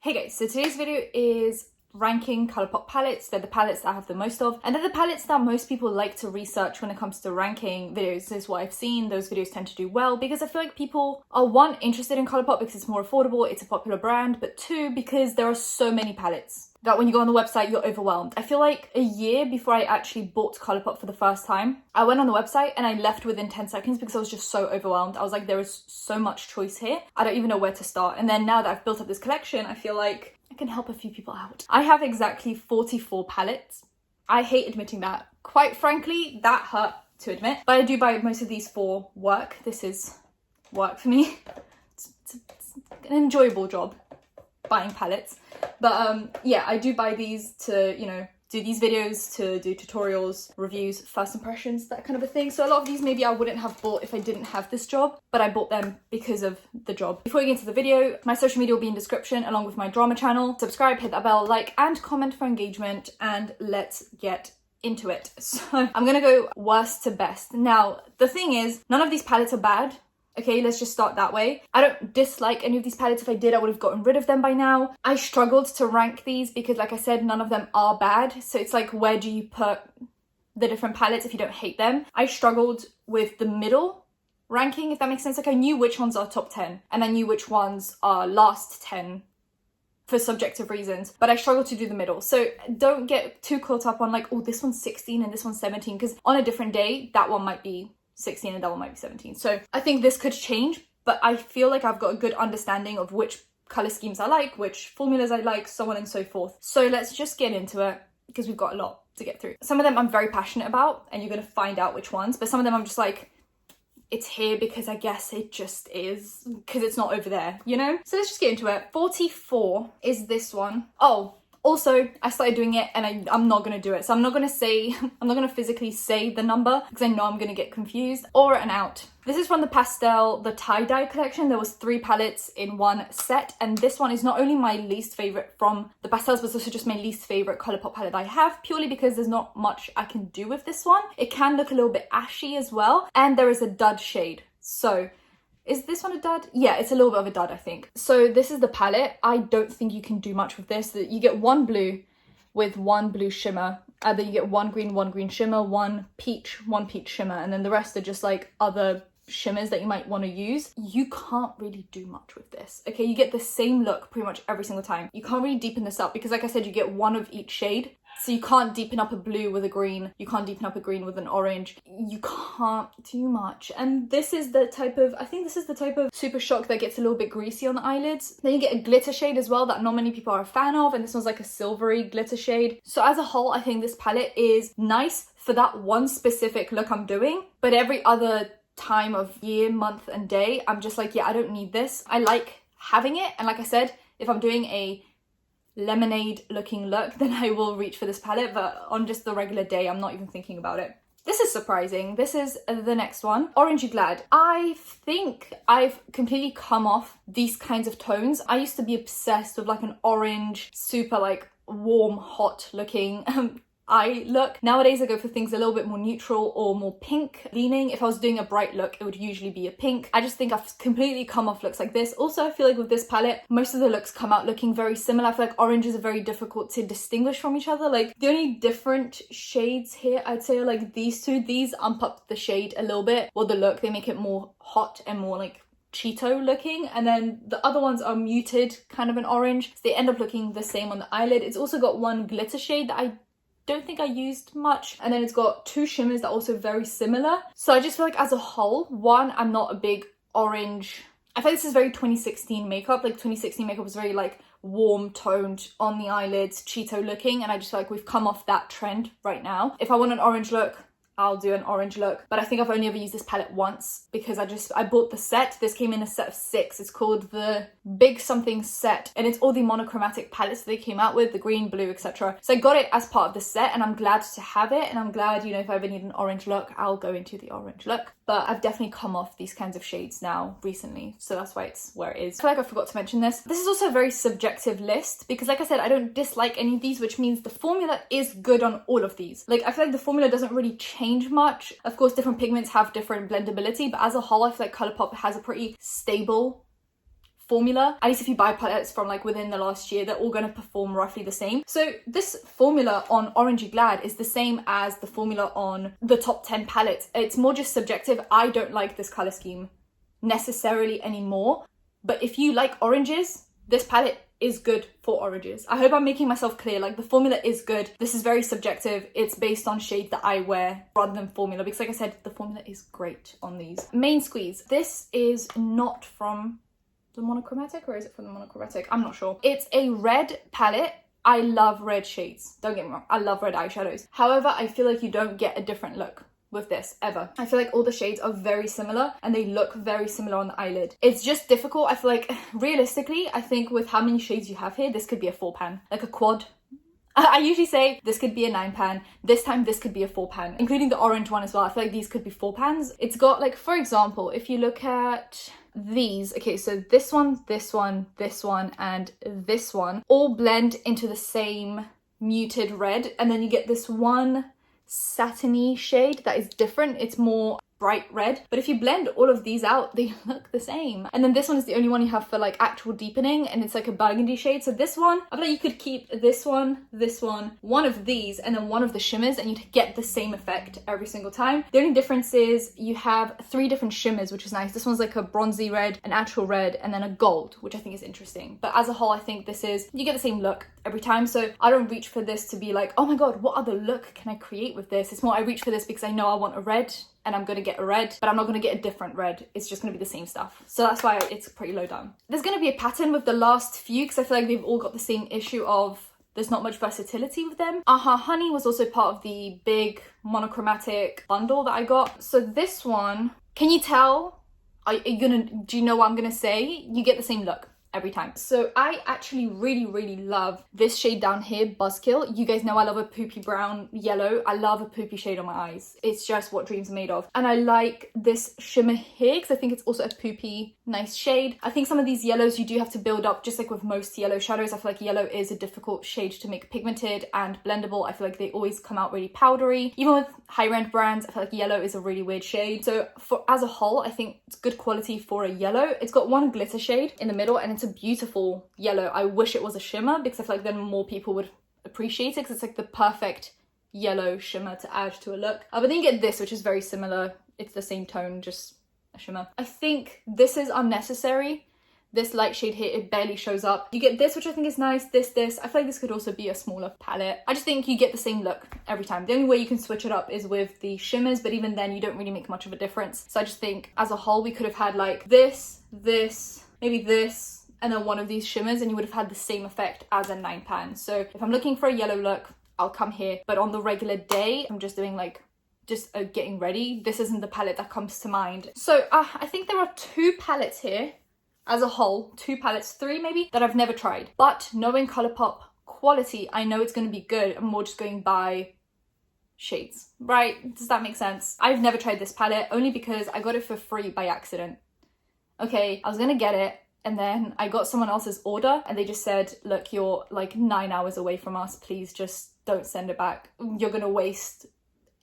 Hey guys, so today's video is ranking Colourpop palettes. They're the palettes that I have the most of, and they're the palettes that most people like to research when it comes to ranking videos. This is what I've seen. Those videos tend to do well because I feel like people are, one, interested in Colourpop because it's more affordable, it's a popular brand, but two, because there are so many palettes that when you go on the website, you're overwhelmed. I feel like a year before I actually bought Colourpop for the first time, I went on the website and I left within 10 seconds because I was just so overwhelmed. I was like, there is so much choice here. I don't even know where to start. And then now that I've built up this collection, I feel like I can help a few people out. I have exactly 44 palettes. I hate admitting that. Quite frankly, that hurt to admit. But I do buy most of these for work. This is work for me. It's an enjoyable job, buying palettes. But yeah, I do buy these to, you know, do these videos, to do tutorials, reviews, first impressions, that kind of a thing. So a lot of these maybe I wouldn't have bought if I didn't have this job, but I bought them because of the job. Before we get into the video, my social media will be in description along with my drama channel. Subscribe, hit that bell, like and comment for engagement, and let's get into it. So I'm gonna go worst to best. Now, the thing is, none of these palettes are bad. Okay, let's just start that way. I don't dislike any of these palettes. If I did, I would have gotten rid of them by now. I struggled to rank these because, like I said, none of them are bad. So it's like, where do you put the different palettes if you don't hate them? I struggled with the middle ranking, if that makes sense. Like, I knew which ones are top 10 and I knew which ones are last 10 for subjective reasons, but I struggled to do the middle. So don't get too caught up on like, oh, this one's 16 and this one's 17, because on a different day, that one might be 16 and that one might be 17. So I think this could change, but I feel like I've got a good understanding of which color schemes I like, which formulas I like, so on and so forth. So let's just get into it because we've got a lot to get through. Some of them I'm very passionate about and you're going to find out which ones, but some of them I'm just like, it's here because I guess it just is, because it's not over there, you know? So let's just get into it. 44 is this one. Oh, also, I started doing it and I'm not going to do it. So I'm not going to physically say the number because I know I'm going to get confused. Aura and Out. This is from the the Tie-Dye collection. There was 3 palettes in one set. And this one is not only my least favorite from the pastels, but it's also just my least favorite Colourpop palette I have, purely because there's not much I can do with this one. It can look a little bit ashy as well. And there is a dud shade. So is this one a dud? Yeah, it's a little bit of a dud, I think. So this is the palette. I don't think you can do much with this. You get one blue with one blue shimmer. Then you get one green shimmer, one peach shimmer. And then the rest are just like other shimmers that you might want to use. You can't really do much with this. Okay, you get the same look pretty much every single time. You can't really deepen this up because, like I said, you get one of each shade. So you can't deepen up a blue with a green. You can't deepen up a green with an orange. You can't do much. And this is the type of, I think this is the type of Super Shock that gets a little bit greasy on the eyelids. Then you get a glitter shade as well that not many people are a fan of. And this one's like a silvery glitter shade. So as a whole, I think this palette is nice for that one specific look I'm doing. But every other time of year, month and day, I'm just like, yeah, I don't need this. I like having it. And like I said, if I'm doing a lemonade looking look, then I will reach for this palette, but on just the regular day, I'm not even thinking about it. This is surprising. This is the next one, Orangey Glad. I think I've completely come off these kinds of tones. I used to be obsessed with like an orange, super like warm, hot looking eye look. Nowadays I go for things a little bit more neutral or more pink leaning. If I was doing a bright look, it would usually be a pink. I just think I've completely come off looks like this. Also, I feel like with this palette, most of the looks come out looking very similar. I feel like oranges are very difficult to distinguish from each other. Like the only different shades here, I'd say, are like these two. These ump up the shade a little bit, or the look. They make it more hot and more like Cheeto looking, and then the other ones are muted, kind of an orange. So they end up looking the same on the eyelid. It's also got one glitter shade that I don't think I used much, and then it's got 2 shimmers that are also very similar. So I just feel like as a whole, one, I'm not a big orange. I feel like this is very 2016 makeup. Like 2016 makeup was very like warm toned on the eyelids, Cheeto looking, and I just feel like we've come off that trend right now. If I want an orange look, I'll do an orange look, but I think I've only ever used this palette once because I bought the set. This came in a set of 6. It's called the Big Something set, and it's all the monochromatic palettes they came out with, the green, blue, etc. So I got it as part of the set, and I'm glad to have it, and I'm glad, you know, if I ever need an orange look, I'll go into the orange look. But I've definitely come off these kinds of shades now recently, so that's why it's where it is. I feel like I forgot to mention this. This is also a very subjective list because, like I said, I don't dislike any of these, which means the formula is good on all of these. Like, I feel like the formula doesn't really change much. Of course, different pigments have different blendability, but as a whole, I feel like Colourpop has a pretty stable formula. At least if you buy palettes from like within the last year, they're all going to perform roughly the same. So this formula on Orangey Glad is the same as the formula on the top 10 palettes. It's more just subjective. I don't like this color scheme necessarily anymore, but if you like oranges, this palette is good for oranges. I hope I'm making myself clear. Like, the formula is good. This is very subjective. It's based on shades that I wear rather than formula, because like I said, the formula is great on these. Main Squeeze. This is not from the monochromatic, or is it from the monochromatic? I'm not sure. It's a red palette. I love red shades. Don't get me wrong. I love red eyeshadows. However, I feel like you don't get a different look with this ever. I feel like all the shades are very similar and they look very similar on the eyelid. It's just difficult. I feel like realistically, I think with how many shades you have here, this could be a 4-pan, like a quad. I usually say this could be a 9-pan. This time this could be a 4-pan, including the orange one as well. I feel like these could be 4-pans. It's got, like, for example, if you look at these, okay, so this one, this one, this one, and this one all blend into the same muted red, and then you get this one satiny shade that is different. It's more bright red, but if you blend all of these out, they look the same. And then this one is the only one you have for like actual deepening, and it's like a burgundy shade. So this one, I feel like you could keep this one, one of these, and then one of the shimmers, and you'd get the same effect every single time. The only difference is you have 3 different shimmers, which is nice. This one's like a bronzy red, an actual red, and then a gold, which I think is interesting. But as a whole, I think this is, you get the same look every time. So I don't reach for this to be like, oh my god, what other look can I create with this? It's more I reach for this because I know I want a red, and I'm going to get a red, but I'm not going to get a different red. It's just going to be the same stuff. So that's why it's pretty low down. There's going to be a pattern with the last few, because I feel like they've all got the same issue of there's not much versatility with them. Honey was also part of the big monochromatic bundle that I got. So this one, can you tell? Do you know what I'm going to say? You get the same look every time. So I actually really love this shade down here, Buzzkill. You guys know I love a poopy brown yellow. I love a poopy shade on my eyes. It's just what dreams are made of. And I like this shimmer here because I think it's also a poopy nice shade. I think some of these yellows you do have to build up, just like with most yellow shadows. I feel like yellow is a difficult shade to make pigmented and blendable. I feel like they always come out really powdery. Even with higher end brands, I feel like yellow is a really weird shade. So as a whole, I think it's good quality for a yellow. It's got one glitter shade in the middle, and it's a beautiful yellow. I wish it was a shimmer because I feel like then more people would appreciate it, because it's like the perfect yellow shimmer to add to a look. But then you get this, which is very similar. It's the same tone, just a shimmer. I think this is unnecessary. This light shade here, it barely shows up. You get this, which I think is nice. This. I feel like this could also be a smaller palette. I just think you get the same look every time. The only way you can switch it up is with the shimmers, but even then you don't really make much of a difference. So I just think as a whole, we could have had like this, maybe this, and then one of these shimmers, and you would have had the same effect as a 9-pan. So if I'm looking for a yellow look, I'll come here. But on the regular day, I'm just doing like getting ready. This isn't the palette that comes to mind. So I think there are 2 palettes here as a whole, 2 palettes, 3 maybe, that I've never tried. But knowing Colourpop quality, I know it's going to be good. I'm more just going by shades, right? Does that make sense? I've never tried this palette only because I got it for free by accident. Okay, I was gonna get it, and then I got someone else's order and they just said, look, you're like 9 hours away from us, please just don't send it back. You're gonna waste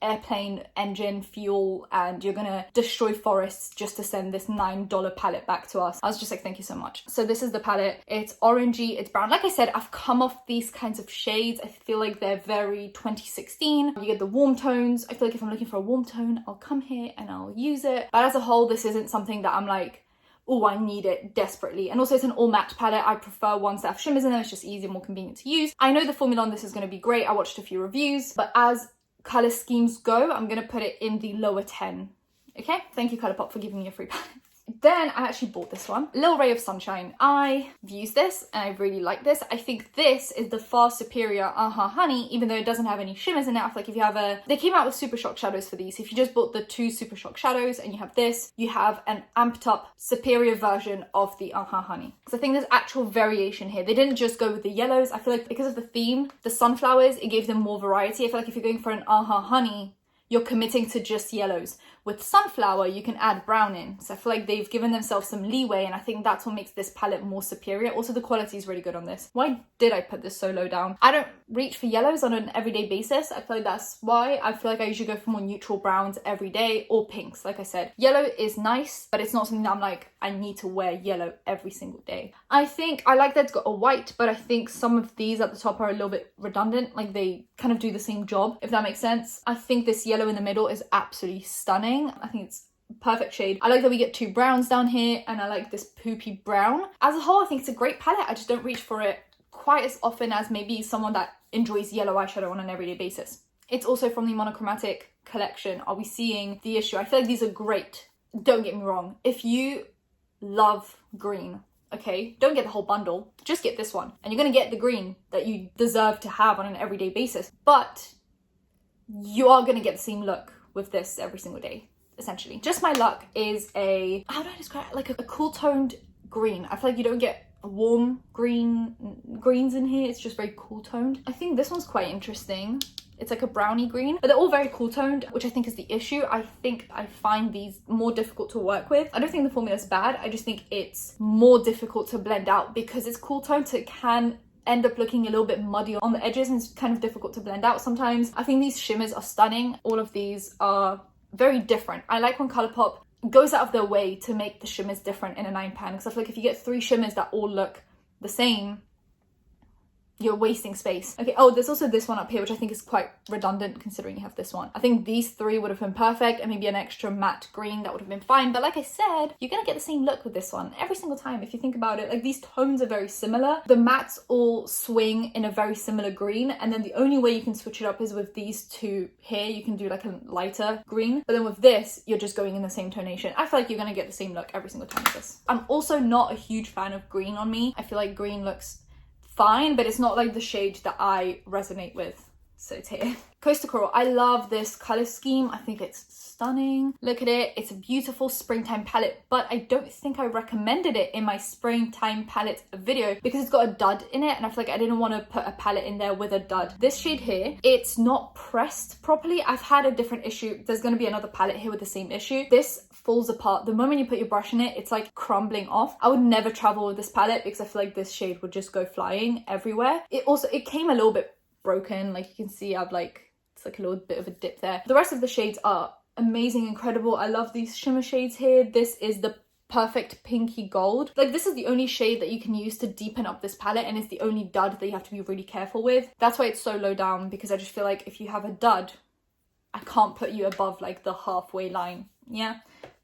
airplane engine fuel and you're gonna destroy forests just to send this $9 palette back to us. I was just like, thank you so much. So this is the palette. It's orangey, it's brown. Like I said, I've come off these kinds of shades. I feel like they're very 2016. You get the warm tones. I feel like if I'm looking for a warm tone, I'll come here and I'll use it. But as a whole, this isn't something that I'm like, oh, I need it desperately. And also it's an all matte palette. I prefer ones that have shimmers in them. It's just easier, more convenient to use. I know the formula on this is going to be great. I watched a few reviews, but as color schemes go, I'm going to put it in the lower 10. Okay? Thank you, Colourpop, for giving me a free palette. Then I actually bought this one, Little Ray of Sunshine. I've used this and I really like this. I think this is the far superior Honey, even though it doesn't have any shimmers in it. I feel like if you have they came out with Super Shock shadows for these. If you just bought the 2 Super Shock shadows and you have this, you have an amped up superior version of the Honey. Because I think there's actual variation here. They didn't just go with the yellows. I feel like because of the theme, the sunflowers, it gave them more variety. I feel like if you're going for an Honey, you're committing to just yellows. with Sunflower, you can add brown in. So I feel like they've given themselves some leeway, and I think that's what makes this palette more superior. Also, the quality is really good on this. Why did I put this so low down? I don't reach for yellows on an everyday basis. I feel like that's why. I feel like I usually go for more neutral browns every day, or pinks, like I said. Yellow is nice, but it's not something that I'm like, I need to wear yellow every single day. I think I like that it's got a white, but I think some of these at the top are a little bit redundant. Like they kind of do the same job, if that makes sense. I think this yellow in the middle is absolutely stunning. I think it's perfect shade. I like that we get two browns down here, and I like this poopy brown. As a whole, I think it's a great palette. I just don't reach for it quite as often as maybe someone that enjoys yellow eyeshadow on an everyday basis. It's also from the monochromatic collection. Are we seeing the issue? I feel like these are great. Don't get me wrong. If you love green, okay, don't get the whole bundle. Just get this one, and you're gonna get the green that you deserve to have on an everyday basis. But you are gonna get the same look with this every single day, essentially. Just My Luck is a, how do I describe it? Like a cool toned green. I feel like you don't get warm greens in here. It's just very cool toned. I think this one's quite interesting. It's like a brownie green, but they're all very cool toned, which I think is the issue. I think I find these more difficult to work with. I don't think the formula's bad. I just think it's more difficult to blend out because it's cool toned, so it can end up looking a little bit muddy on the edges, and it's kind of difficult to blend out sometimes. I think these shimmers are stunning. All of these are very different. I like when Colourpop goes out of their way to make the shimmers different in a 9-pan, because I feel like if you get 3 shimmers that all look the same, you're wasting space. Okay, oh, there's also this one up here, which I think is quite redundant considering you have this one. I think these 3 would have been perfect, and maybe an extra matte green, that would have been fine. But like I said, you're gonna get the same look with this one every single time if you think about it. Like, these tones are very similar. The mattes all swing in a very similar green, and then the only way you can switch it up is with these 2 here. You can do like a lighter green, but then with this, you're just going in the same tonation. I feel like you're gonna get the same look every single time with this. I'm also not a huge fan of green on me. I feel like green looks fine, but it's not like the shade that I resonate with. So it's here. Coastal Coral. I love this color scheme. I think it's stunning. Look at it. It's a beautiful springtime palette, but I don't think I recommended it in my springtime palette video because it's got a dud in it, and I feel like I didn't want to put a palette in there with a dud. This shade here, it's not pressed properly. I've had a different issue. There's going to be another palette here with the same issue. This falls apart. The moment you put your brush in it, it's like crumbling off. I would never travel with this palette because I feel like this shade would just go flying everywhere. It came a little bit broken. Like you can see, I've like, it's like a little bit of a dip there. The rest of the shades are amazing, incredible. I love these shimmer shades here. This is the perfect pinky gold. Like, this is the only shade that you can use to deepen up this palette, and it's the only dud that you have to be really careful with. That's why it's so low down, because I just feel like if you have a dud, I can't put you above like the halfway line. Yeah,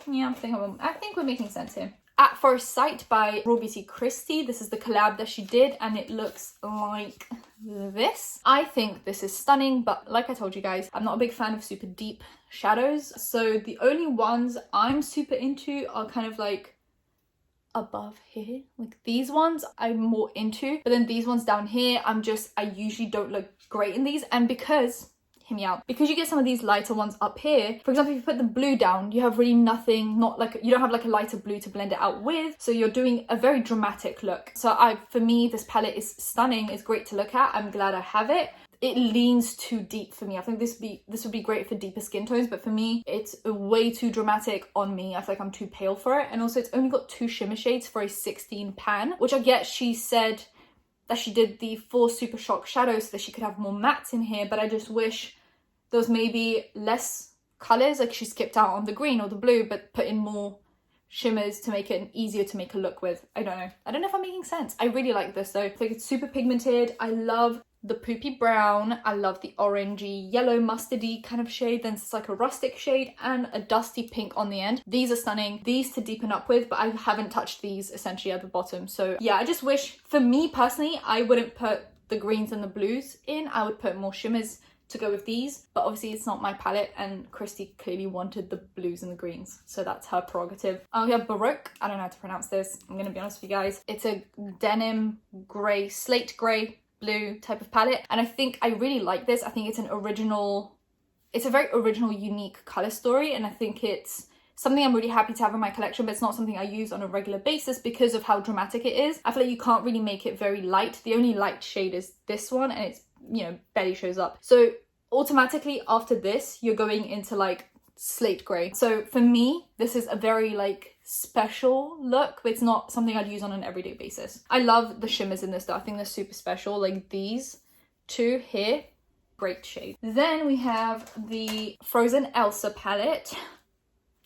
I think we're making sense here. At First Sight by Raw Beauty Christie. This is the collab that she did, and it looks like this. I think this is stunning, but like I told you guys, I'm not a big fan of super deep shadows. So the only ones I'm super into are kind of like above here. Like these ones I'm more into, but then these ones down here, I usually don't look great in these. And because, hear me out, because you get some of these lighter ones up here, for example, if you put the blue down, you have really nothing, you don't have like a lighter blue to blend it out with, so you're doing a very dramatic look. So for me, this palette is stunning. It's great to look at. I'm glad I have it. It leans too deep for me. I think this would be great for deeper skin tones, but for me, it's way too dramatic on me. I feel like I'm too pale for it. And also, it's only got 2 shimmer shades for a 16 pan, which I get she said that she did the 4 Super Shock shadows so that she could have more mattes in here, but I just wish there was maybe less colors, like she skipped out on the green or the blue, but put in more shimmers to make it easier to make a look with. I don't know if I'm making sense. I really like this though. I think it's super pigmented. I love the poopy brown. I love the orangey yellow mustardy kind of shade. Then it's like a rustic shade and a dusty pink on the end. These are stunning. These to deepen up with, but I haven't touched these essentially at the bottom. So yeah, I just wish, for me personally, I wouldn't put the greens and the blues in. I would put more shimmers to go with these, but obviously it's not my palette, and Christy clearly wanted the blues and the greens, so that's her prerogative. We have Baroque. I don't know how to pronounce this, I'm gonna be honest with you guys. It's a denim grey, slate grey blue type of palette, and I think I really like this. I think it's a very original, unique color story, and I think it's something I'm really happy to have in my collection, but it's not something I use on a regular basis because of how dramatic it is. I feel like you can't really make it very light. The only light shade is this one, and it's, barely shows up. So automatically after this, you're going into like slate grey. So for me, this is a very like special look, but it's not something I'd use on an everyday basis. I love the shimmers in this though. I think they're super special. Like these two here, great shade. Then we have the Frozen Elsa palette.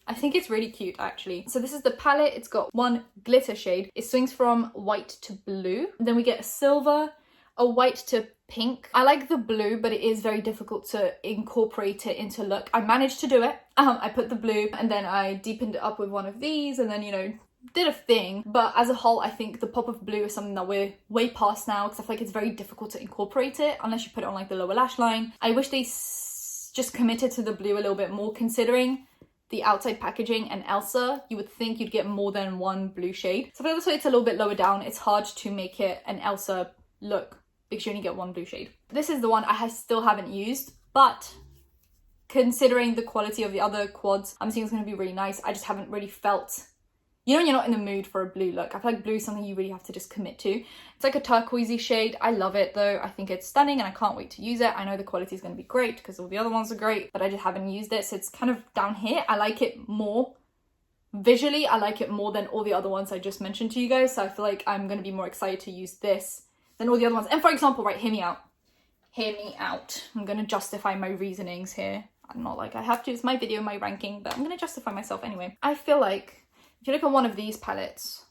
I think it's really cute actually. So this is the palette. It's got one glitter shade. It swings from white to blue. Then we get a silver, a white to pink. I like the blue, but it is very difficult to incorporate it into look. I managed to do it. I put the blue and then I deepened it up with one of these and then, you know, did a thing. But as a whole, I think the pop of blue is something that we're way past now because I feel like it's very difficult to incorporate it unless you put it on like the lower lash line. I wish they just committed to the blue a little bit more, considering the outside packaging and Elsa, you would think you'd get more than one blue shade. So I feel like this way it's a little bit lower down. It's hard to make it an Elsa look because you only get one blue shade. This is the one I still haven't used, but considering the quality of the other quads, I'm thinking it's going to be really nice. I just haven't really felt, you know, when you're not in the mood for a blue look. I feel like blue is something you really have to just commit to. It's like a turquoisey shade. I love it though. I think it's stunning and I can't wait to use it. I know the quality is going to be great because all the other ones are great, but I just haven't used it. So it's kind of down here. I like it more. Visually, I like it more than all the other ones I just mentioned to you guys. So I feel like I'm going to be more excited to use this than all the other ones. And for example, right, hear me out. Hear me out. I'm going to justify my reasonings here. I'm not like I have to. It's my video, my ranking, but I'm going to justify myself anyway. I feel like if you look at one of these palettes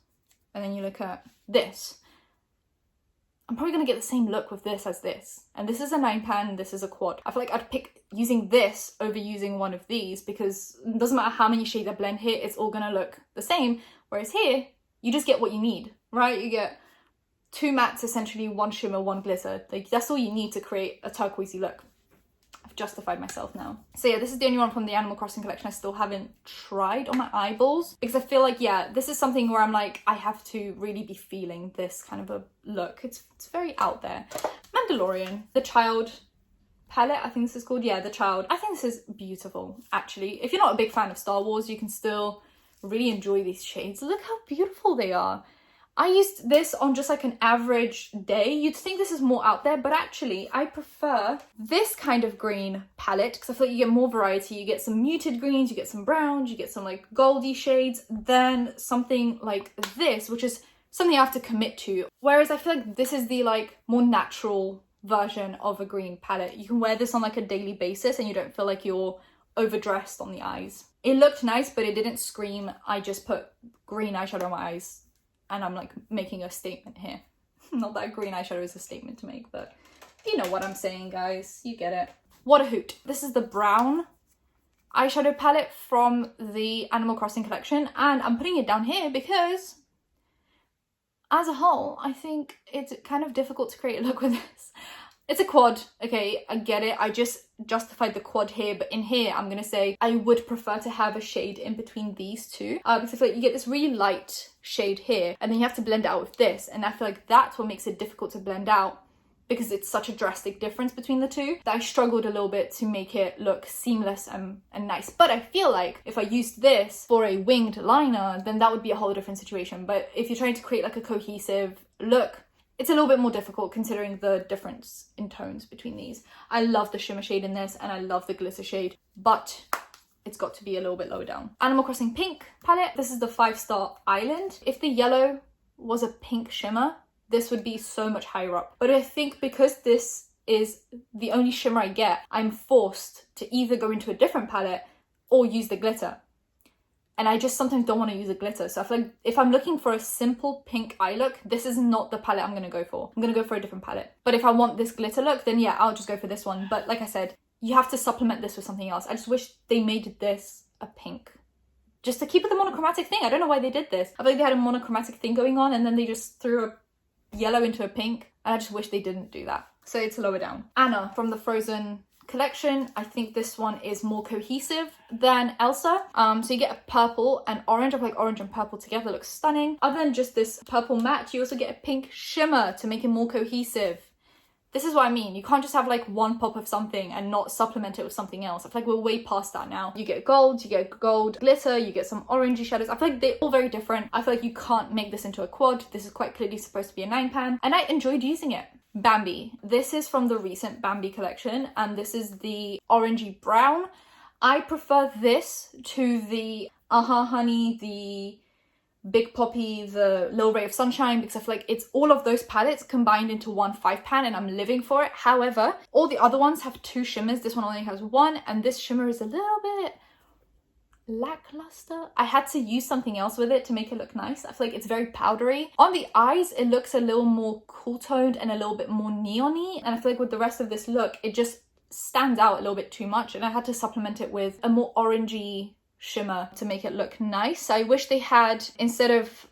and then you look at this, I'm probably going to get the same look with this as this. And this is a 9-pan and this is a quad. I feel like I'd pick using this over using one of these because it doesn't matter how many shades I blend here, it's all going to look the same. Whereas here, you just get what you need, right? You get 2 mattes, essentially 1 shimmer, 1 glitter. Like that's all you need to create a turquoisey look. I've justified myself now. So yeah, this is the only one from the Animal Crossing collection I still haven't tried on my eyeballs because I feel like, yeah, this is something where I'm like, I have to really be feeling this kind of a look. It's very out there. Mandalorian, the Child palette, I think this is called. Yeah, the Child. I think this is beautiful, actually. If you're not a big fan of Star Wars, you can still really enjoy these shades. Look how beautiful they are. I used this on just like an average day. You'd think this is more out there, but actually I prefer this kind of green palette because I feel like you get more variety. You get some muted greens, you get some browns, you get some like goldy shades, than something like this, which is something I have to commit to. Whereas I feel like this is the like more natural version of a green palette. You can wear this on like a daily basis and you don't feel like you're overdressed on the eyes. It looked nice, but it didn't scream, I just put green eyeshadow on my eyes and I'm like making a statement here. Not that green eyeshadow is a statement to make, but you know what I'm saying, guys. You get it. What a hoot. This is the brown eyeshadow palette from the Animal Crossing collection, and I'm putting it down here because as a whole, I think it's kind of difficult to create a look with this. It's a quad, okay, I get it. I just justified the quad here, but in here, I'm gonna say I would prefer to have a shade in between these two because I feel like you get this really light shade here and then you have to blend it out with this. And I feel like that's what makes it difficult to blend out because it's such a drastic difference between the two that I struggled a little bit to make it look seamless and nice. But I feel like if I used this for a winged liner, then that would be a whole different situation. But if you're trying to create like a cohesive look, it's a little bit more difficult considering the difference in tones between these. I love the shimmer shade in this and I love the glitter shade, but it's got to be a little bit lower down. Animal Crossing pink palette. This is the 5-Star Island. If the yellow was a pink shimmer, this would be so much higher up. But I think because this is the only shimmer I get, I'm forced to either go into a different palette or use the glitter. And I just sometimes don't want to use a glitter. So I feel like if I'm looking for a simple pink eye look, this is not the palette I'm going to go for. I'm going to go for a different palette. But if I want this glitter look, then yeah, I'll just go for this one. But like I said, you have to supplement this with something else. I just wish they made this a pink. Just to keep it the monochromatic thing. I don't know why they did this. I feel like they had a monochromatic thing going on and then they just threw a yellow into a pink. And I just wish they didn't do that. So it's lower down. Anna from the Frozen collection. I think this one is more cohesive than Elsa. So you get a purple and orange. I feel like orange and purple together looks stunning. Other than just this purple matte, you also get a pink shimmer to make it more cohesive. This is what I mean. You can't just have like one pop of something and not supplement it with something else. I feel like we're way past that now. You get gold, you get gold glitter, you get some orangey shadows. I feel like they're all very different. I feel like you can't make this into a quad. This is quite clearly supposed to be a 9-pan and I enjoyed using it. Bambi. This is from the recent Bambi collection and this is the orangey brown. I prefer this to the Honey, the Big Poppy, the Little Ray of Sunshine, because I feel like it's all of those palettes combined into one 5-pan and I'm living for it. However, all the other ones have 2 shimmers. This one only has 1, and this shimmer is a little bit lackluster. I had to use something else with it to make it look nice. I feel like it's very powdery. On the eyes, it looks a little more cool toned and a little bit more neon-y, and I feel like with the rest of this look, it just stands out a little bit too much, and I had to supplement it with a more orangey shimmer to make it look nice. I wish they had, instead of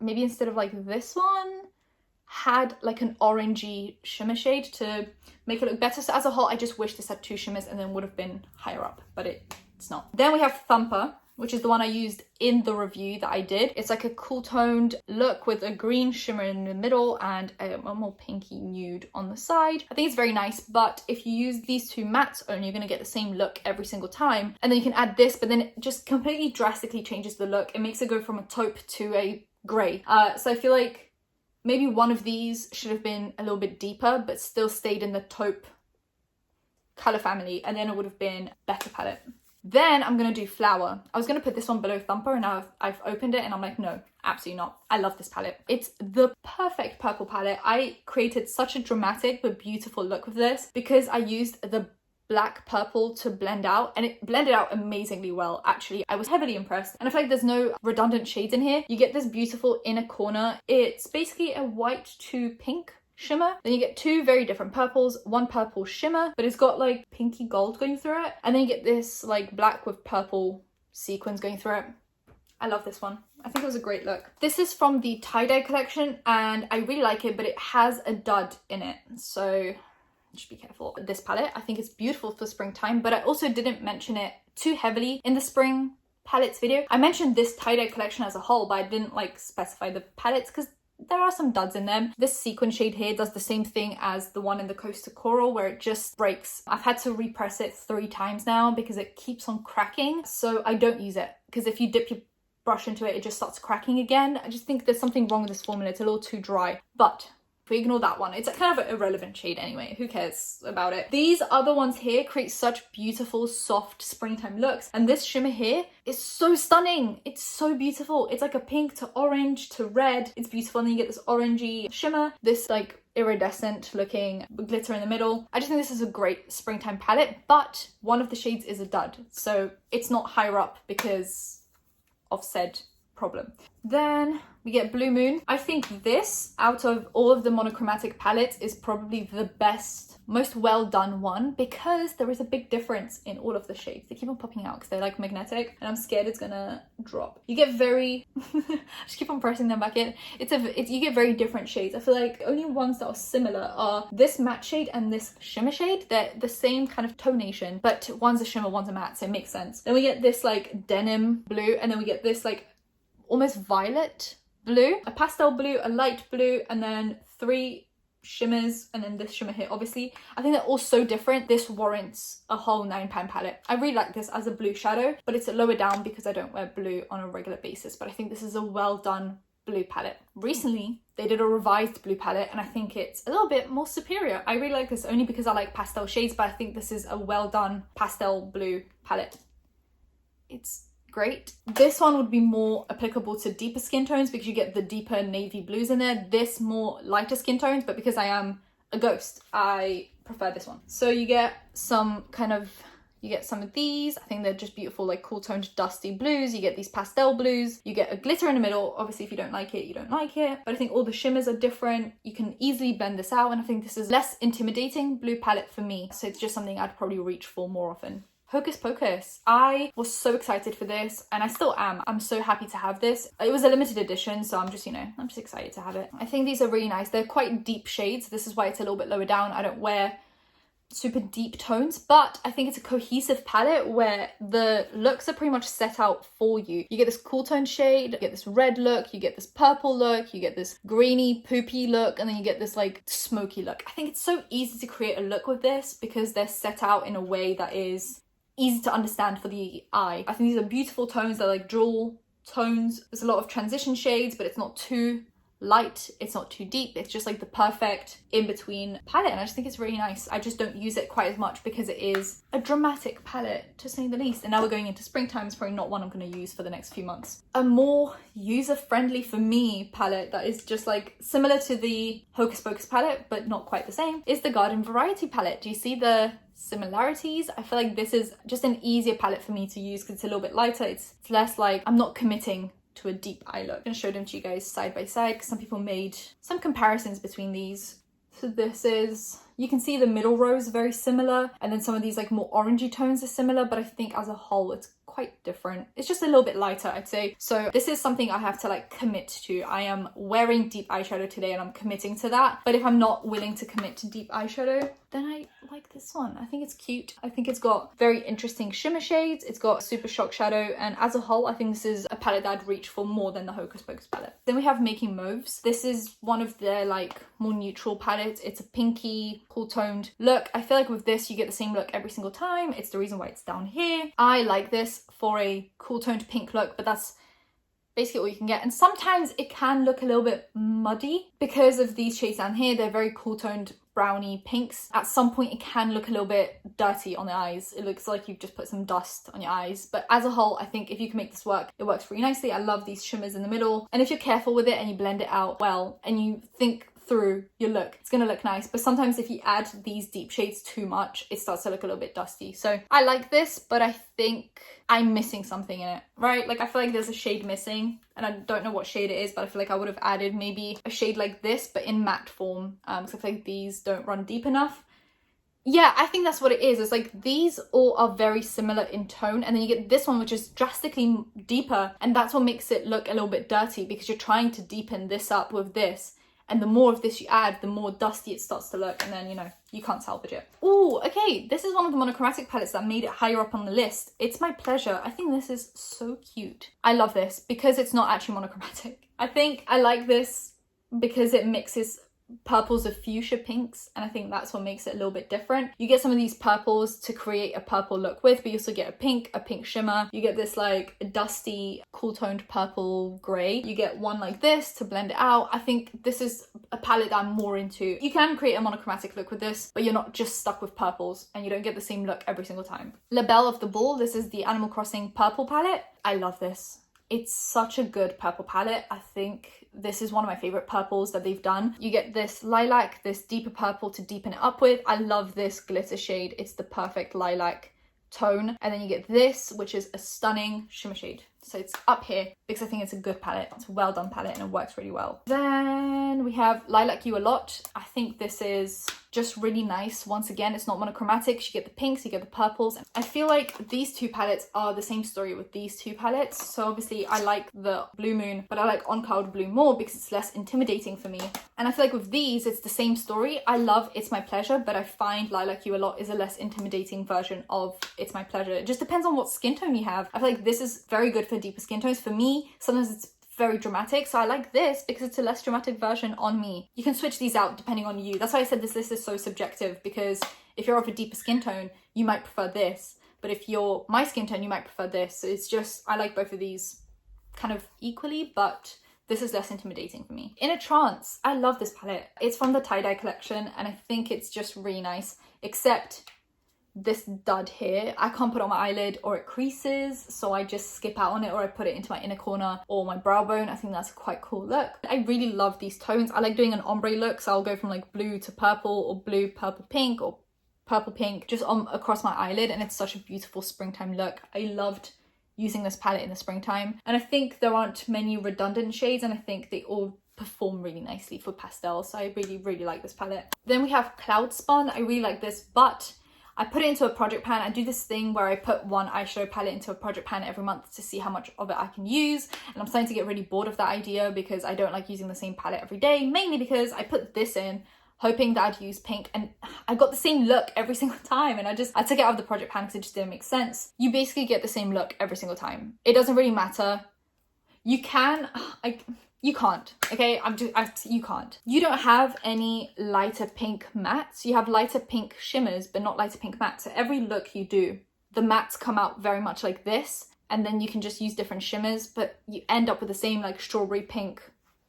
like this one, had like an orangey shimmer shade to make it look better. So as a whole, I just wish this had 2 shimmers and then would have been higher up, but it's not. Then we have Thumper, which is the one I used in the review that I did. It's like a cool toned look with a green shimmer in the middle and a more pinky nude on the side. I think it's very nice, but if you use these 2 mattes only, you're gonna get the same look every single time. And then you can add this, but then it just completely drastically changes the look. It makes it go from a taupe to a grey. So I feel like maybe one of these should have been a little bit deeper, but still stayed in the taupe color family, and then it would have been a better palette. Then I'm going to do Flower. I was going to put this one below Thumper, and now I've opened it and I'm like, no, absolutely not. I love this palette. It's the perfect purple palette. I created such a dramatic but beautiful look with this because I used the black purple to blend out, and it blended out amazingly well. Actually, I was heavily impressed, and I feel like there's no redundant shades in here. You get this beautiful inner corner. It's basically a white to pink shimmer. Then you get 2 very different purples, 1 purple shimmer, but it's got like pinky gold going through it, and then you get this like black with purple sequins going through it. I love this one. I think it was a great look. This is from the tie-dye collection, and I really like it, but it has a dud in it, so just be careful. This palette, I think it's beautiful for springtime, but I also didn't mention it too heavily in the spring palettes video. I mentioned this tie-dye collection as a whole, but I didn't like specify the palettes because there are some duds in them. This sequin shade here does the same thing as the one in the Coastal Coral, where it just breaks. I've had to repress it 3 times now because it keeps on cracking, so I don't use it, because if you dip your brush into it, it just starts cracking again. I just think there's something wrong with this formula. It's a little too dry, but if we ignore that one, it's a kind of an irrelevant shade anyway. Who cares about it? These other ones here create such beautiful, soft springtime looks. And this shimmer here is so stunning. It's so beautiful. It's like a pink to orange to red. It's beautiful. And then you get this orangey shimmer, this like iridescent looking glitter in the middle. I just think this is a great springtime palette, but one of the shades is a dud. So it's not higher up because of said problem. Then we get Blue Moon. I think this, out of all of the monochromatic palettes, is probably the best, most well done one, because there is a big difference in all of the shades. They keep on popping out because they're like magnetic, and I'm scared it's gonna drop. You get very just keep on pressing them back in. You get very different shades. I feel like only ones that are similar are this matte shade and this shimmer shade. They're the same kind of tonation, but one's a shimmer, one's a matte, so it makes sense. Then we get this like denim blue, and then we get this like almost violet blue, a pastel blue, a light blue, and then 3 shimmers, and then this shimmer here. Obviously, I think they're all so different. This warrants a whole 9-pan palette. I really like this as a blue shadow, but it's lower down because I don't wear blue on a regular basis, but I think this is a well done blue palette. Recently, they did a revised blue palette, and I think it's a little bit more superior. I really like this only because I like pastel shades, but I think this is a well done pastel blue palette. It's great. This one would be more applicable to deeper skin tones because you get the deeper navy blues in there. This more lighter skin tones, but because I am a ghost, I prefer this one. So you get some of these. I think they're just beautiful, like cool toned dusty blues. You get these pastel blues. You get a glitter in the middle. Obviously, if you don't like it, you don't like it. But I think all the shimmers are different. You can easily blend this out, and I think this is less intimidating blue palette for me. So it's just something I'd probably reach for more often. Hocus Pocus. I was so excited for this, and I still am. I'm so happy to have this. It was a limited edition, so I'm just excited to have it. I think these are really nice. They're quite deep shades. This is why it's a little bit lower down. I don't wear super deep tones, but I think it's a cohesive palette where the looks are pretty much set out for you. You get this cool tone shade, you get this red look, you get this purple look, you get this greeny poopy look, and then you get this like smoky look. I think it's so easy to create a look with this because they're set out in a way that is easy to understand for the eye. I think these are beautiful tones. They're like jewel tones. There's a lot of transition shades, but it's not too light, it's not too deep, it's just like the perfect in-between palette, and I just think it's really nice. I just don't use it quite as much because it is a dramatic palette, to say the least, and now we're going into springtime. It's probably not one I'm going to use for the next few months. A more user-friendly for me palette that is just like similar to the Hocus Pocus palette but not quite the same is the Garden Variety palette. Do you see the similarities? I feel like this is just an easier palette for me to use because it's a little bit lighter. It's less like I'm not committing to a deep eye look. I'm gonna show them to you guys side by side because some people made some comparisons between these. So this is, you can see the middle rows are very similar, and then some of these like more orangey tones are similar, but I think as a whole it's quite different. It's just a little bit lighter, I'd say. So this is something I have to like commit to. I am wearing deep eyeshadow today and I'm committing to that. But if I'm not willing to commit to deep eyeshadow, then I like this one. I think it's cute. I think it's got very interesting shimmer shades. It's got super shock shadow, and as a whole, I think this is a palette that I'd reach for more than the Hocus Pocus palette. Then we have Making Mauves. This is one of their like more neutral palettes. It's a pinky, cool toned look. I feel like with this, you get the same look every single time. It's the reason why it's down here. I like this for a cool toned pink look, but that's basically all you can get. And sometimes it can look a little bit muddy because of these shades down here. They're very cool toned browny pinks. At some point it can look a little bit dirty on the eyes. It looks like you've just put some dust on your eyes, but as a whole, I think if you can make this work, it works really nicely. I love these shimmers in the middle, and if you're careful with it and you blend it out well and you think through your look, it's gonna look nice. But sometimes if you add these deep shades too much, it starts to look a little bit dusty. So I like this, but I think I'm missing something in it, right? Like I feel like there's a shade missing, and I don't know what shade it is, but I feel like I would have added maybe a shade like this but in matte form, because I feel like these don't run deep enough. Yeah, I think that's what it is. It's like these all are very similar in tone, and then you get this one which is drastically deeper, and that's what makes it look a little bit dirty because you're trying to deepen this up with this. And the more of this you add, the more dusty it starts to look, and then, you know, you can't salvage it. Oh, okay, this is one of the monochromatic palettes that made it higher up on the list. It's My Pleasure. I think this is so cute. I love this because it's not actually monochromatic. I think I like this because it mixes purples of fuchsia pinks, and I think that's what makes it a little bit different. You get some of these purples to create a purple look with, but you also get a pink shimmer. You get this like dusty cool toned purple gray. You get one like this to blend it out. I think this is a palette that I'm more into. You can create a monochromatic look with this, but you're not just stuck with purples and you don't get the same look every single time. La Belle of the Ball. This is the Animal Crossing purple palette. I love this. It's such a good purple palette. I think this is one of my favorite purples that they've done. You get this lilac, this deeper purple to deepen it up with. I love this glitter shade. It's the perfect lilac tone. And then you get this, which is a stunning shimmer shade. So it's up here because I think it's a good palette. It's a well done palette and it works really well. Then we have Lilac You a Lot. I think this is just really nice. Once again, it's not monochromatic. You get the pinks, you get the purples. I feel like these two palettes are the same story with these two palettes. So obviously I like the Blue Moon, but I like On Cloud Blue more because it's less intimidating for me. And I feel like with these, it's the same story. I love It's My Pleasure, but I find Lilac You a Lot is a less intimidating version of It's My Pleasure. It just depends on what skin tone you have. I feel like this is very good for deeper skin tones. For me, sometimes it's very dramatic, so I like this because it's a less dramatic version on me. You can switch these out depending on you. That's why I said this list is so subjective, because if you're of a deeper skin tone, you might prefer this, but if you're my skin tone, you might prefer this. So it's just, I like both of these kind of equally, but this is less intimidating for me. In a Trance, I love this palette. It's from the Tie-Dye collection, and I think it's just really nice, except this dud here, I can't put on my eyelid or it creases, so I just skip out on it, or I put it into my inner corner or my brow bone. I think that's a quite cool look. I really love these tones. I like doing an ombre look, so I'll go from like blue to purple, or blue, purple, pink, or purple, pink, just on across my eyelid, and it's such a beautiful springtime look. I loved using this palette in the springtime, and I think there aren't many redundant shades, and I think they all perform really nicely for pastels, so I really like this palette. Then we have Cloud Spun. I really like this, but I put it into a project pan. I do this thing where I put one eyeshadow palette into a project pan every month to see how much of it I can use. And I'm starting to get really bored of that idea because I don't like using the same palette every day, mainly because I put this in hoping that I'd use pink, and I got the same look every single time, and I took it out of the project pan because it just didn't make sense. You basically get the same look every single time. It doesn't really matter. You can, you can't, okay? You can't. You don't have any lighter pink mattes. You have lighter pink shimmers, but not lighter pink mattes. So every look you do, the mattes come out very much like this, and then you can just use different shimmers, but you end up with the same like strawberry pink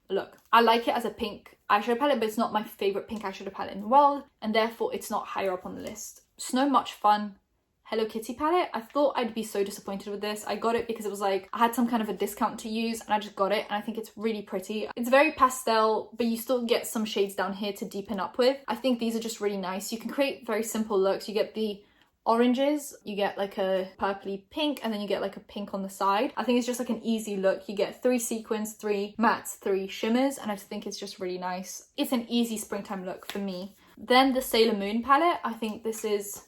look. I like it as a pink eyeshadow palette, but it's not my favorite pink eyeshadow palette in the world, and therefore it's not higher up on the list. So Much Fun Hello Kitty palette. I thought I'd be so disappointed with this. I got it because it was like, I had some kind of a discount to use and I just got it, and I think it's really pretty. It's very pastel, but you still get some shades down here to deepen up with. I think these are just really nice. You can create very simple looks. You get the oranges, you get like a purpley pink, and then you get like a pink on the side. I think it's just like an easy look. You get 3 sequins, 3 mattes, 3 shimmers, and I just think it's just really nice. It's an easy springtime look for me. Then the Sailor Moon palette. I think this is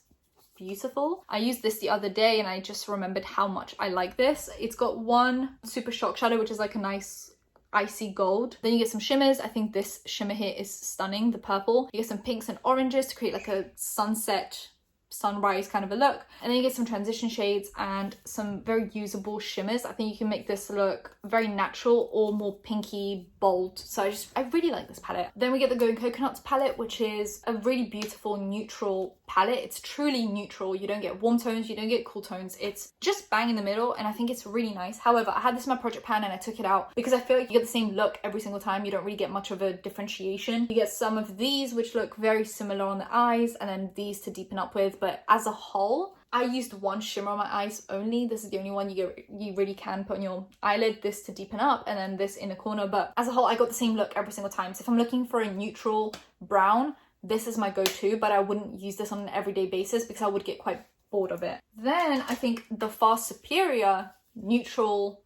beautiful. I used this the other day and I just remembered how much I like this. It's got one super shock shadow, which is like a nice icy gold. Then you get some shimmers. I think this shimmer here is stunning, the purple. You get some pinks and oranges to create like a sunset, sunrise kind of a look, and then you get some transition shades and some very usable shimmers. I think you can make this look very natural or more pinky bold, so I really like this palette. Then we get the Going Coconuts palette, which is a really beautiful neutral palette. It's truly neutral. You don't get warm tones, you don't get cool tones, it's just bang in the middle, and I think it's really nice. However, I had this in my project pan and I took it out because I feel like you get the same look every single time. You don't really get much of a differentiation. You get some of these which look very similar on the eyes, and then these to deepen up with. But as a whole, I used one shimmer on my eyes only. This is the only one you really can put on your eyelid, this to deepen up, and then this in a corner. But as a whole, I got the same look every single time. So if I'm looking for a neutral brown, this is my go-to, but I wouldn't use this on an everyday basis because I would get quite bored of it. Then I think the far superior neutral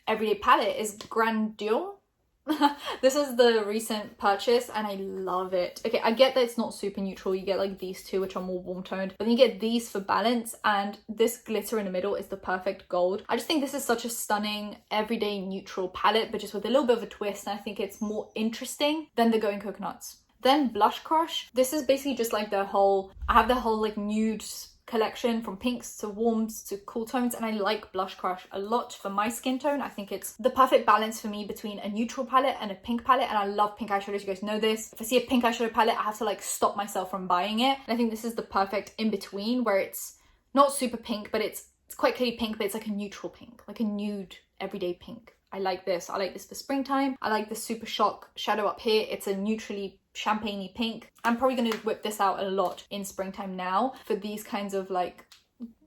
everyday palette is Grandeur. This is the recent purchase and I love it. Okay, I get that it's not super neutral. You get like these two, which are more warm toned, but then you get these for balance, and this glitter in the middle is the perfect gold. I just think this is such a stunning everyday neutral palette, but just with a little bit of a twist, and I think it's more interesting than the Going Coconuts. Then Blush Crush. This is basically just like I have the whole like nude collection from pinks to warms to cool tones, and I like Blush Crush a lot for my skin tone. I think it's the perfect balance for me between a neutral palette and a pink palette, and I love pink eyeshadows, you guys know this. If I see a pink eyeshadow palette, I have to like stop myself from buying it, and I think this is the perfect in between where it's not super pink, but it's quite clearly pink, but it's like a neutral pink, like a nude everyday pink. I like this. I like this for springtime. I like the Super Shock shadow up here. It's a neutrally champagne-y pink. I'm probably going to whip this out a lot in springtime now for these kinds of like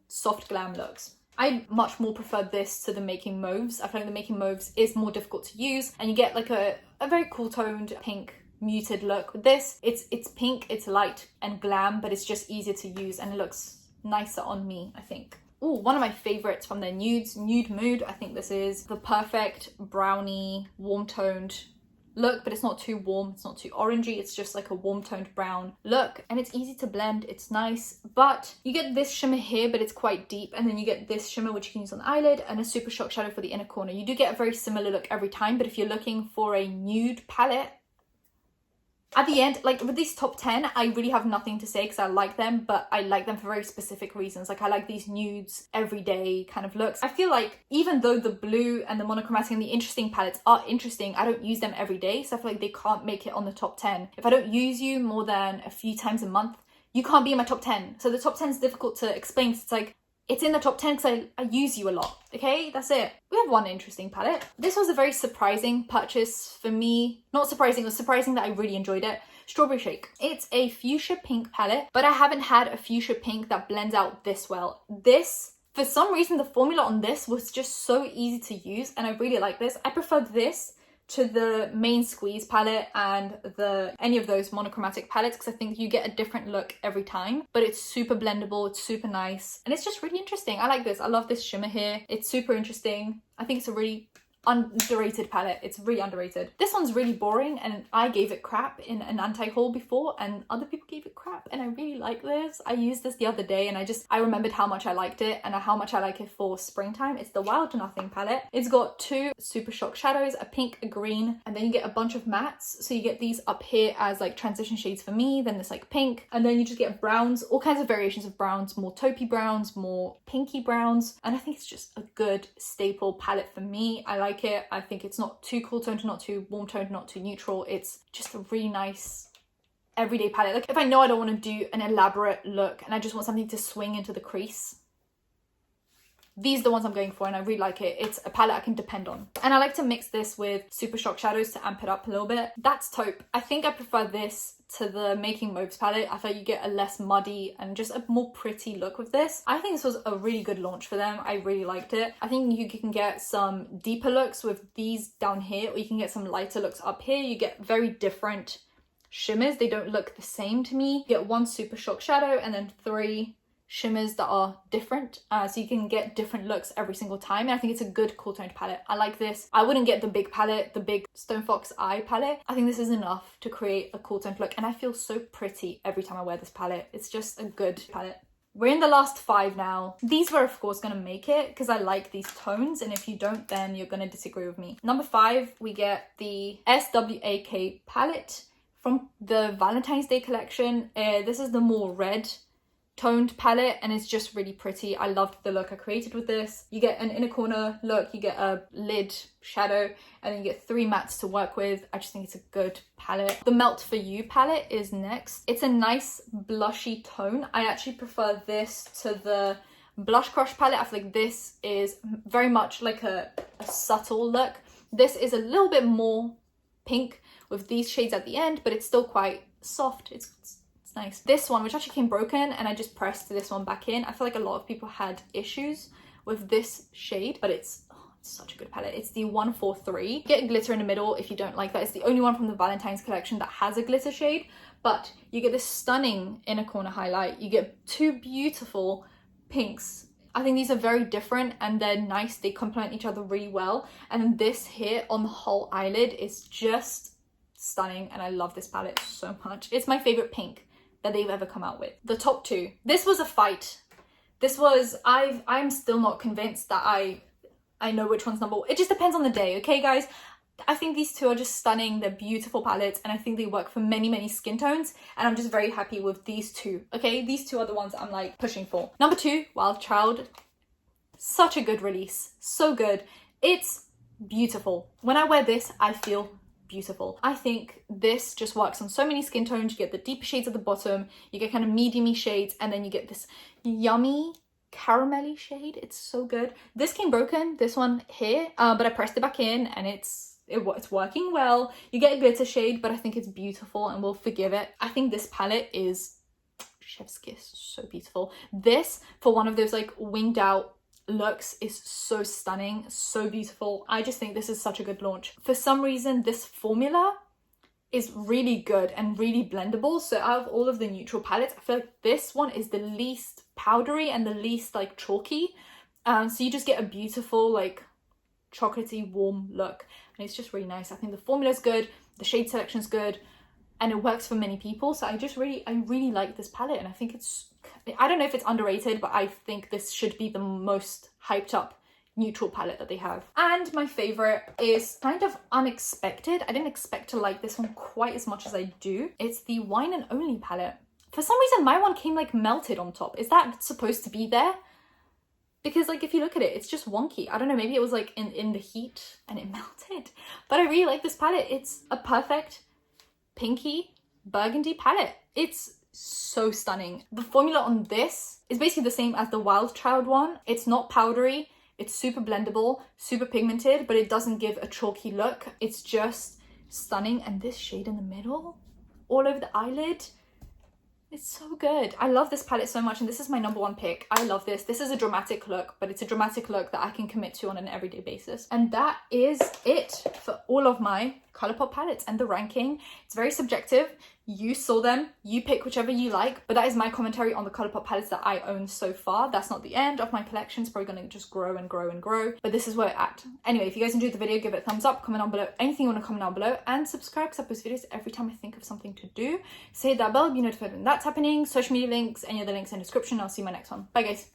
soft glam looks. I much more prefer this to the Making Mauves. I feel like the Making Mauves is more difficult to use, and you get like a very cool toned pink muted look. With this, it's pink, it's light and glam, but it's just easier to use and it looks nicer on me, I think. Oh, one of my favorites from their nudes, Nude Mood. I think this is the perfect brownie, warm-toned look, but it's not too warm, it's not too orangey, it's just like a warm-toned brown look, and it's easy to blend, it's nice. But you get this shimmer here, but it's quite deep, and then you get this shimmer which you can use on the eyelid, and a Super Shock shadow for the inner corner. You do get a very similar look every time, but if you're looking for a nude palette, at the end, like with these top 10, I really have nothing to say because I like them, but I like them for very specific reasons. Like I like these nudes, everyday kind of looks. I feel like even though the blue and the monochromatic and the interesting palettes are interesting, I don't use them every day. So I feel like they can't make it on the top 10. If I don't use you more than a few times a month, you can't be in my top 10. So the top 10 is difficult to explain because it's like, it's in the top 10 because I use you a lot, okay? That's it. We have one interesting palette. This was a very surprising purchase for me. Not surprising, it was surprising that I really enjoyed it. Strawberry Shake. It's a fuchsia pink palette, but I haven't had a fuchsia pink that blends out this well. This, for some reason, the formula on this was just so easy to use, and I really like this. I prefer this to the main Squeeze palette and any of those monochromatic palettes because I think you get a different look every time, but it's super blendable, it's super nice, and it's just really interesting. I like this. I love this shimmer here. It's super interesting. I think it's a really underrated palette. It's really underrated. This one's really boring and I gave it crap in an anti-haul before and other people gave it crap, and I really like this. I used this the other day and I remembered how much I liked it and how much I like it for springtime. It's the Wild Nothing palette. It's got 2 Super Shock shadows, a pink, a green, and then you get a bunch of mattes. So you get these up here as like transition shades for me, then this like pink, and then you just get browns, all kinds of variations of browns, more taupey browns, more pinky browns, and I think it's just a good staple palette for me. I like it. I think it's not too cool toned, not too warm toned, not too neutral. It's just a really nice everyday palette. Like if I know I don't want to do an elaborate look and I just want something to swing into the crease, these are the ones I'm going for, and I really like it. It's a palette I can depend on. And I like to mix this with Super Shock shadows to amp it up a little bit. That's taupe. I think I prefer this to the Making Moves palette. I thought you get a less muddy and just a more pretty look with this. I think this was a really good launch for them. I really liked it. I think you can get some deeper looks with these down here, or you can get some lighter looks up here. You get very different shimmers. They don't look the same to me. You get 1 Super Shock shadow and then 3 shimmers that are different, so you can get different looks every single time, and I think it's a good cool toned palette. I like this. I wouldn't get the big palette, the big Stone Fox Eye palette. I think this is enough to create a cool toned look, and I feel so pretty every time I wear this palette. It's just a good palette. We're in the last 5 now. These were of course gonna make it because I like these tones, and if you don't, then you're gonna disagree with me. Number 5, we get the SWAK palette from the Valentine's Day collection. This is the more red toned palette, and it's just really pretty. I loved the look I created with this. You get an inner corner look, you get a lid shadow, and then you get 3 mattes to work with. I just think it's a good palette. The Melt For You palette is next. It's a nice blushy tone. I actually prefer this to the Blush Crush palette. I feel like this is very much like a subtle look. This is a little bit more pink with these shades at the end, but it's still quite soft. It's nice. This one, which actually came broken, and I just pressed this one back in. I feel like a lot of people had issues with this shade, but it's such a good palette. It's the 143. You get glitter in the middle if you don't like that. It's the only one from the Valentine's collection that has a glitter shade, but you get this stunning inner corner highlight. You get 2 beautiful pinks. I think these are very different and they're nice. They complement each other really well. And then this here on the whole eyelid is just stunning, and I love this palette so much. It's my favorite pink that they've ever come out with. The top 2. This was a fight. This was, I'm still not convinced that I know which one's number 1. It just depends on the day, okay guys? I think these 2 are just stunning. They're beautiful palettes, and I think they work for many, many skin tones, and I'm just very happy with these 2, okay? These 2 are the ones I'm like pushing for. Number 2, Wild Child. Such a good release. So good. It's beautiful. When I wear this, I feel beautiful. I think this just works on so many skin tones. You get the deeper shades at the bottom, you get kind of medium-y shades, and then you get this yummy caramelly shade. It's so good. This came broken, this one here, but I pressed it back in, and it's working well. You get a glitter shade, but I think it's beautiful and we'll forgive it. I think this palette is chef's kiss. So beautiful. This, for one of those like winged out looks, is so stunning, so beautiful. I just think this is such a good launch. For some reason, this formula is really good and really blendable. So out of all of the neutral palettes, I feel like this one is the least powdery and the least like chalky. So you just get a beautiful like chocolatey warm look, and it's just really nice. I think the formula is good, the shade selection is good, and it works for many people. So I really like this palette, and I think I don't know if it's underrated, but I think this should be the most hyped up neutral palette that they have. And my favorite is kind of unexpected. I didn't expect to like this one quite as much as I do. It's the Wine and Only palette. For some reason, my one came like melted on top. Is that supposed to be there? Because like if you look at it, it's just wonky. I don't know, maybe it was like in the heat and it melted. But I really like this palette. It's a perfect pinky burgundy palette. It's so stunning. The formula on this is basically the same as the Wild Child one. It's not powdery, it's super blendable, super pigmented, but it doesn't give a chalky look. It's just stunning. And this shade in the middle, all over the eyelid, it's so good. I love this palette so much, and this is my #1 pick. I love this. This is a dramatic look, but it's a dramatic look that I can commit to on an everyday basis. And that is it for all of my Colourpop palettes and the ranking. It's very subjective. You saw them, you pick whichever you like, but that is my commentary on the Colourpop palettes that I own so far. That's not the end of my collection. It's probably going to just grow and grow and grow, but this is where it's at. Anyway, if you guys enjoyed the video, give it a thumbs up, comment down below anything you want to comment down below, and subscribe because I post videos every time I think of something to do. So hit that bell, be notified when that's happening. Social media links, any other links in the description. I'll see you in my next one. Bye guys.